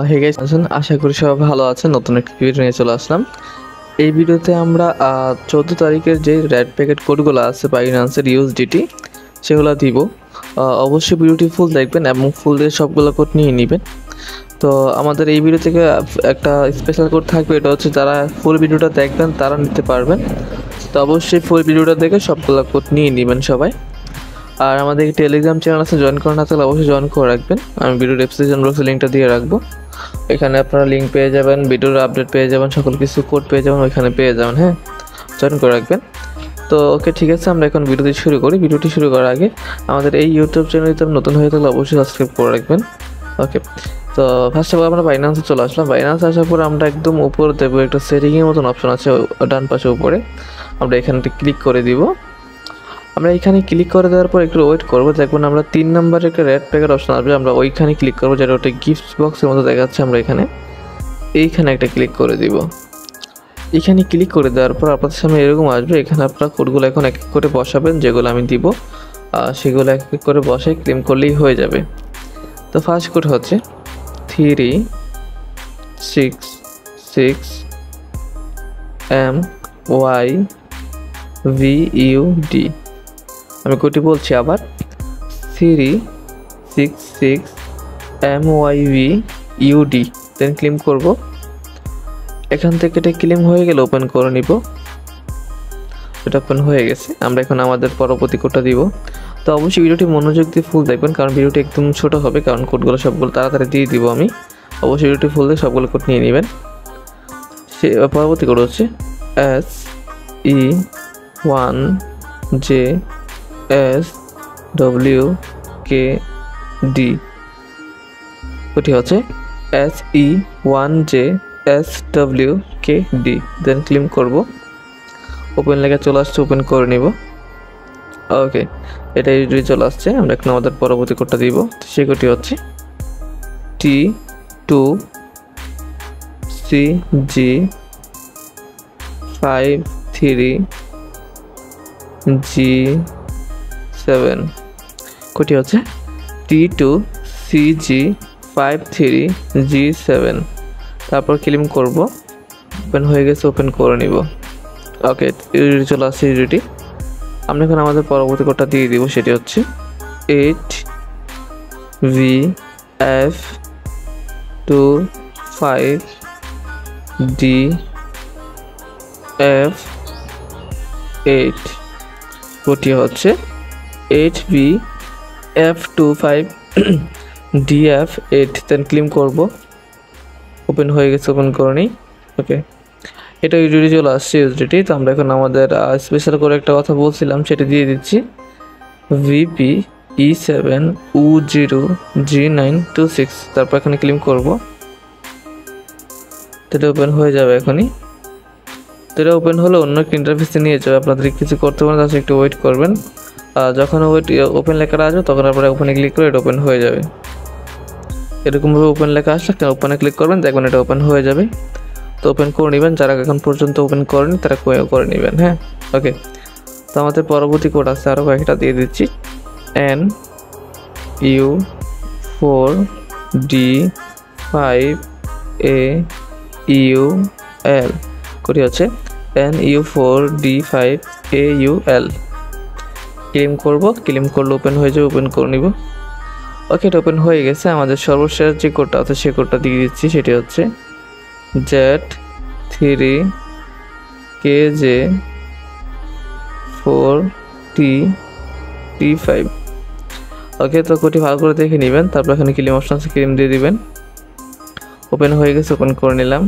Hey guys, আশা করি সবাই ভালো আছেন। নতুন একটা ভিডিও নিয়ে চলে আসলাম। এই ভিডিওতে আমরা 14 তারিখের যে রেড প্যাকেট কোডগুলো আছে বাইন্যান্সের ইউএসডিটি সেগুলো দিব। অবশ্যই ভিডিওটি ফুল দেখবেন এবং ফুল দিয়ে সবগুলো কোড নিয়ে নেবেন। তো আমাদের এই ভিডিও থেকে একটা স্পেশাল কোড থাকবে, এটা হচ্ছে যারা ফুল ভিডিওটা দেখবেন তারা নিতে পারবেন। তো অবশ্যই ফুল ভিডিওটা দেখে সবগুলো কোড নিয়ে নেবেন সবাই। আর আমাদের টেলিগ্রাম চ্যানেল আছে, জয়েন করা না থাকলে অবশ্যই জয়েন করে রাখবেন। আমি ভিডিও ডেসক্রিপশন বক্সে লিঙ্কটা দিয়ে রাখবো। এখানে আপনারা লিঙ্ক পেয়ে যাবেন, ভিডিওর আপডেট পেয়ে যাবেন, সকল কিছু কোড পেয়ে যাবেন, ওইখানে পেয়ে যাবেন। হ্যাঁ, জয়েন করে রাখবেন। তো ওকে, ঠিক আছে, আমরা এখন ভিডিওটি শুরু করি। ভিডিওটি শুরু করার আগে আমাদের এই ইউটিউব চ্যানেলটি নতুন হয়ে থাকলে অবশ্যই সাবস্ক্রাইব করে রাখবেন। ওকে, তো ফার্স্ট অফ অল আমরা বাইন্যান্সে চলে আসলাম। বাইন্যান্স আসার পর আমরা একদম উপরে দেবো একটা সেটিংয়ের মতন অপশন আছে ডান পাশে উপরে, আমরা এখানটি ক্লিক করে দিব। আমরা এইখানে ক্লিক করে দেওয়ার পর একটু ওয়েট করবো, দেখবেন আমরা 3 নম্বরে একটা রেড প্যাকেট অপশন আসবে, আমরা ওইখানে ক্লিক করবো, যেটা ওটা গিফট বক্সের মতো দেখাচ্ছে। আমরা এইখানে একটা ক্লিক করে দিব। এখানে ক্লিক করে দেওয়ার পর আপনাদের সামনে এরকম আসবে। এখানে আপনারা কোডগুলো এখন এক এক করে বসাবেন, যেগুলো আমি দিব সেগুলো এক এক করে বসে ক্লেম করলেই হয়ে যাবে। তো ফার্স্ট কোড হচ্ছে 366MYVUD। আমি কোডটি বলছি আবার, 366MYVUD। দেন ক্লেম করব। এখান থেকে এটা ক্লেম হয়ে গেলে ওপেন করে নিব। এটা ওপেন হয়ে গেছে। আমরা এখন আমাদের পরবর্তী কোডটা দিব। তো অবশ্যই ভিডিওটি মনোযোগ দিয়ে ফুল দেখবেন, কারণ ভিডিওটি একদম ছোট হবে, কারণ কোডগুলো সবগুলো তাড়াতাড়ি দিয়ে দিব আমি। অবশ্যই ভিডিওটি ফুল দিয়ে সবগুলো কোড নিয়ে নেবেন। সে পরবর্তী কোড হচ্ছে SE1JSWKD। ওটি হচ্ছে SE1JSWKD। দেন ক্লেম করব। ওপেন লেখা চলে আসছে, ওপেন করে নিব। ওকে, এটা ইউজুয়ালি চলে আসছে। আমরা এখন আমাদের পরবর্তী কোডটা দিব। সেই কোডটি হচ্ছে T2CG53G7। কোডটি হচ্ছে T2CG53G7। তারপর ক্লেম করব। ওপেন হয়ে গেছে, ওপেন করে নিব। ওকে, চলে আসছে ইউডিটি। আমরা এখন আমাদের পরবর্তী কোডটা দিয়ে দিব, সেটি হচ্ছে 8VF25DF8। কোডটি হচ্ছে 8VF25DF8। দেন ক্লেম করব। ওপেন হয়ে গেছে, ওপেন করে নিই। ওকে, এটা ইউডিটি চলে আসছে ইউডিটি। তো আমরা এখন আমাদের স্পেশাল করে একটা কথা বলছিলাম, সেটা দিয়ে দিচ্ছি। VPE7U0G926। তারপর এখানে ক্লেম করব। এটা ওপেন হয়ে যাবে এখনই। তো এটা ওপেন হলে অন্য একটা ইন্টারফেসে নিয়ে যাবে, আপনাদের কিছু করতে পারেন, তাহলে একটু ওয়েট করবেন। যখন ওপেন লেখাটা আসবে তখন আপনারা ওপেনে ক্লিক করে এটা ওপেন হয়ে যাবে। এরকমভাবে ওপেন লেখা আসলে ওপেনে ক্লিক করবেন, দেখবেন এটা ওপেন হয়ে যাবে। তো ওপেন করে নেবেন, যারা এখন পর্যন্ত ওপেন করেনি তারা করে নেবেন। হ্যাঁ, ওকে। তো আমাদের পরবর্তী কোড আছে, আরও কয়েকটা দিয়ে দিচ্ছি। NU4D5AUL। কোডটি হচ্ছে NU4D5AUL। ক্লেম করব। ক্লেম করলে ওপেন হয়ে যাবে, ওপেন করে নিব। ওকে, এটা ওপেন হয়ে গেছে। আমাদের সর্বশেষ যে কোডটা আছে সেই কোডটা দিয়ে দিচ্ছি, সেটি হচ্ছে Z3KJ4TT5। ওকে, তো কোডটি ভালো করে দেখে নেবেন। তারপর এখানে ক্লেম অপশন আছে, ক্লেম দিয়ে দিবেন। ওপেন হয়ে গেছে, ওপেন করে নিলাম।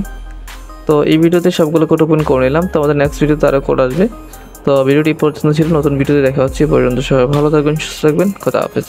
তো এই ভিডিওতে সবগুলো কোড ওপেন করে নিলাম। তো আমাদের নেক্সট ভিডিওতে আরও কোড আসবে। তো ভিডিওটি পর্যন্ত ছিল, নতুন ভিডিওতে দেখা হচ্ছে। পর্যন্ত সবাই ভালো থাকবেন, সুস্থ থাকবেন। খোদা হাফেজ।